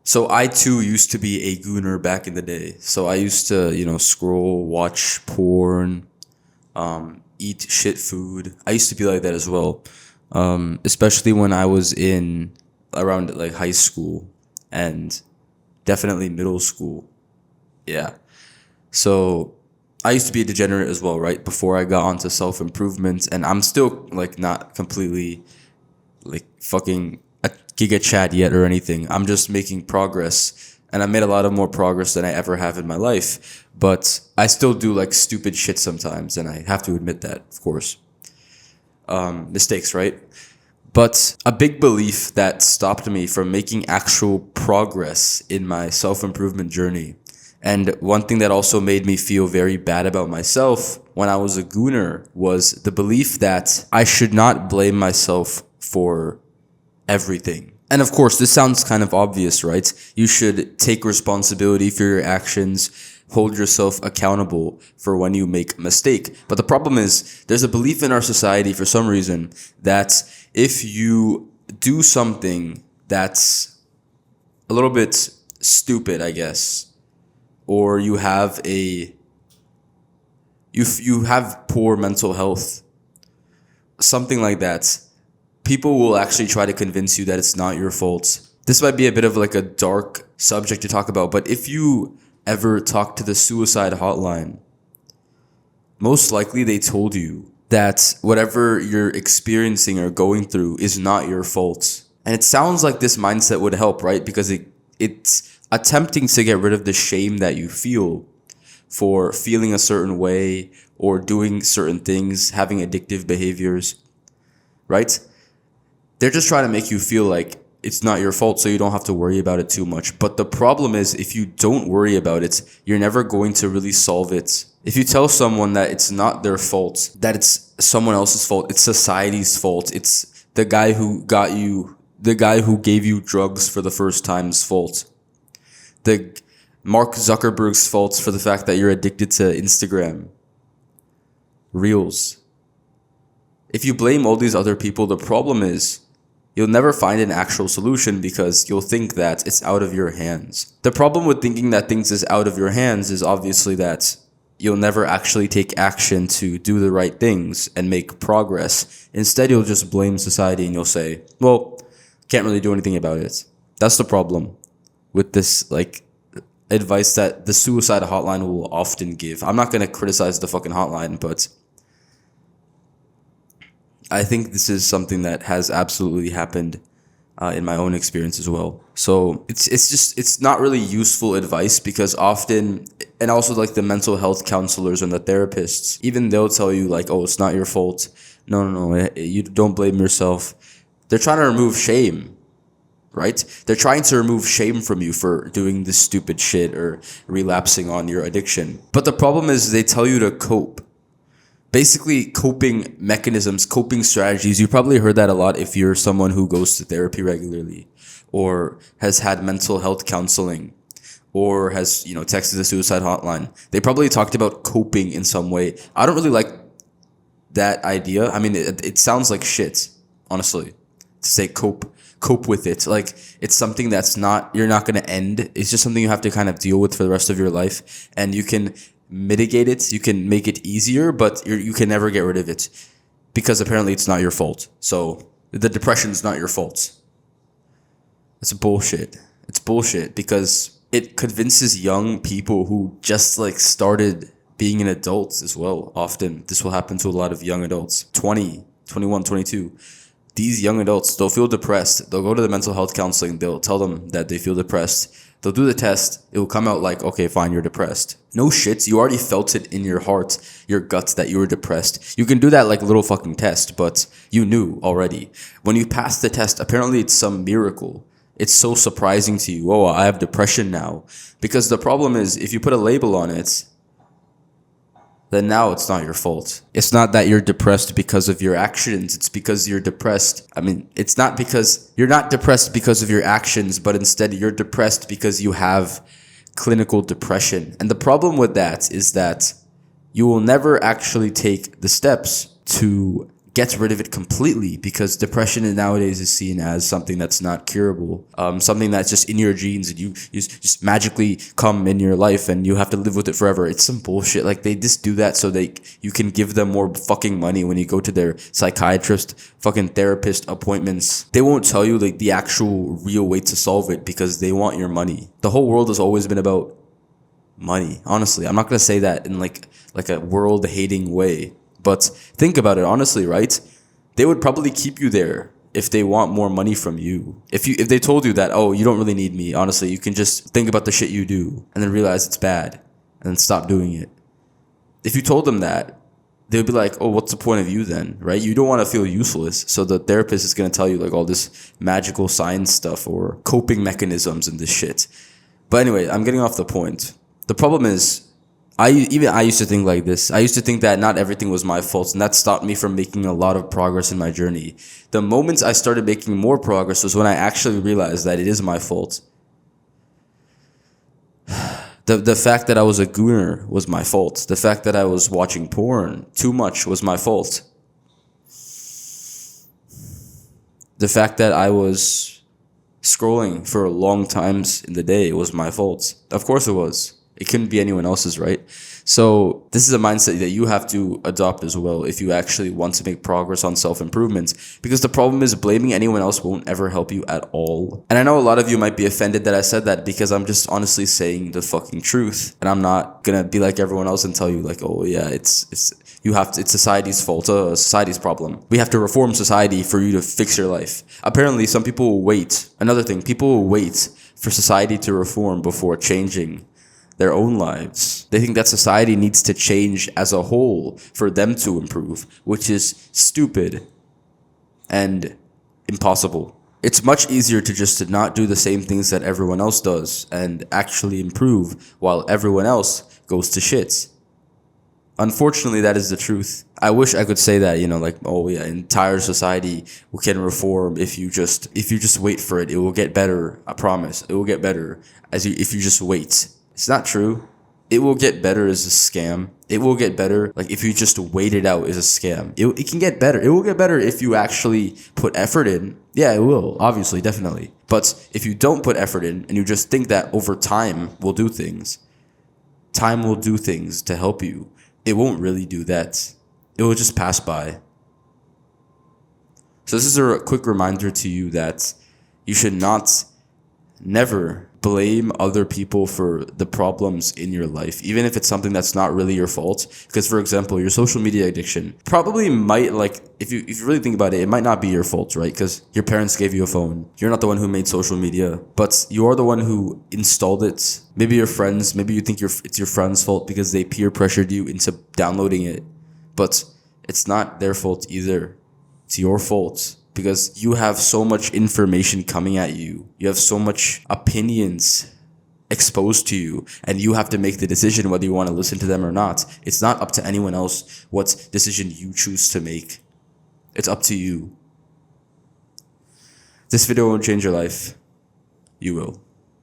So I too used to be a gooner back in the day. So I used to, scroll, watch porn, eat shit food. I used to be like that as well. Especially when I was in around like high school and definitely middle school. Yeah. So I used to be a degenerate as well, right? Before I got onto self improvement, and I'm still like not completely like fucking a giga chad yet or anything. I'm just making progress, and I made a lot of more progress than I ever have in my life. But I still do like stupid shit sometimes, and I have to admit that, of course. Mistakes, right? But a big belief that stopped me from making actual progress in my self improvement journey, and one thing that also made me feel very bad about myself when I was a gooner, was the belief that I should not blame myself for everything. And of course, this sounds kind of obvious, right? You should take responsibility for your actions, hold yourself accountable for when you make a mistake. But the problem is, there's a belief in our society for some reason that if you do something that's a little bit stupid, I guess, or you have you have poor mental health, something like that, people will actually try to convince you that it's not your fault. This might be a bit of like a dark subject to talk about, but if you ever talk to the suicide hotline, most likely they told you that whatever you're experiencing or going through is not your fault. And it sounds like this mindset would help, right? Because it's attempting to get rid of the shame that you feel for feeling a certain way or doing certain things, having addictive behaviors, right? They're just trying to make you feel like it's not your fault, so you don't have to worry about it too much. But the problem is, if you don't worry about it, you're never going to really solve it. If you tell someone that it's not their fault, that it's someone else's fault, it's society's fault, it's the guy who got you, the guy who gave you drugs for the first time's fault, the Mark Zuckerberg's fault for the fact that you're addicted to Instagram Reels. If you blame all these other people, the problem is you'll never find an actual solution because you'll think that it's out of your hands. The problem with thinking that things is out of your hands is obviously that you'll never actually take action to do the right things and make progress. Instead, you'll just blame society and you'll say, well, can't really do anything about it. That's the problem with this like advice that the suicide hotline will often give. I'm not going to criticize the fucking hotline, but I think this is something that has absolutely happened in my own experience as well. So it's not really useful advice, because often, and also like the mental health counselors and the therapists, even they'll tell you like, oh, it's not your fault. No, you don't blame yourself. They're trying to remove shame, right? They're trying to remove shame from you for doing this stupid shit or relapsing on your addiction. But the problem is they tell you to cope. Basically, coping mechanisms, coping strategies. You probably heard that a lot if you're someone who goes to therapy regularly or has had mental health counseling or has, texted the suicide hotline. They probably talked about coping in some way. I don't really like that idea. I mean, it sounds like shit, honestly, to say cope with it. Like, it's something that's you're not going to end. It's just something you have to kind of deal with for the rest of your life. And you can mitigate it, you can make it easier, but you can never get rid of it because apparently it's not your fault. So the depression is not your fault. It's bullshit. It's bullshit because it convinces young people who just like started being an adult as well. Often this will happen to a lot of young adults, 20, 21, 22. These young adults, they'll feel depressed. They'll go to the mental health counseling. They'll tell them that they feel depressed. They'll do the test. It will come out like, okay, fine, you're depressed. No shit. You already felt it in your heart, your guts, that you were depressed. You can do that like little fucking test, but you knew already. When you pass the test, apparently it's some miracle. It's so surprising to you. Oh, I have depression now. Because the problem is, if you put a label on it, then now it's not your fault. It's not that you're depressed because of your actions. It's because you're depressed. I mean, it's not because you're not depressed because of your actions, but instead you're depressed because you have clinical depression. And the problem with that is that you will never actually take the steps to gets rid of it completely, because depression nowadays is seen as something that's not curable, something that's just in your genes and you just magically come in your life and you have to live with it forever. It's some bullshit. Like, they just do that so you can give them more fucking money when you go to their psychiatrist, fucking therapist appointments. They won't tell you like the actual real way to solve it because they want your money. The whole world has always been about money. Honestly, I'm not gonna say that in like a world hating way, but think about it honestly, right? They would probably keep you there if they want more money from you. If they told you that, oh, you don't really need me, honestly, you can just think about the shit you do and then realize it's bad and then stop doing it. If you told them that, they would be like, oh, what's the point of you then, right? You don't want to feel useless. So the therapist is going to tell you like all this magical science stuff or coping mechanisms and this shit. But anyway, I'm getting off the point. The problem is, I used to think like this. I used to think that not everything was my fault, and that stopped me from making a lot of progress in my journey. The moments I started making more progress was when I actually realized that it is my fault. The fact that I was a gooner was my fault. The fact that I was watching porn too much was my fault. The fact that I was scrolling for long times in the day was my fault. Of course it was. It couldn't be anyone else's, right? So this is a mindset that you have to adopt as well if you actually want to make progress on self-improvement. Because the problem is, blaming anyone else won't ever help you at all. And I know a lot of you might be offended that I said that, because I'm just honestly saying the fucking truth. And I'm not gonna be like everyone else and tell you like, oh yeah, it's society's fault, society's problem. We have to reform society for you to fix your life. Apparently, some people will wait. Another thing, people will wait for society to reform before changing their own lives. They think that society needs to change as a whole for them to improve, which is stupid and impossible. It's much easier to just not do the same things that everyone else does and actually improve while everyone else goes to shit. Unfortunately, that is the truth. I wish I could say that, like, oh yeah, entire society can reform if you just wait for it. It will get better. I promise. It will get better if you just wait. It's not true. It will get better is a scam. It will get better, like, if you just wait it out, is a scam. It can get better. It will get better if you actually put effort in. Yeah, it will, obviously, definitely. But if you don't put effort in and you just think that over time will do things to help you, it won't really do that. It will just pass by. So this is a quick reminder to you that you should never blame other people for the problems in your life, even if it's something that's not really your fault. Because, for example, your social media addiction probably might, like, if you really think about it, it might not be your fault, right? Because your parents gave you a phone. You're not the one who made social media, but you are the one who installed it. Maybe your friends, maybe you think it's your friend's fault because they peer pressured you into downloading it, but it's not their fault either. It's your fault. Because you have so much information coming at you. You have so much opinions exposed to you. And you have to make the decision whether you want to listen to them or not. It's not up to anyone else what decision you choose to make. It's up to you. This video won't change your life. You will.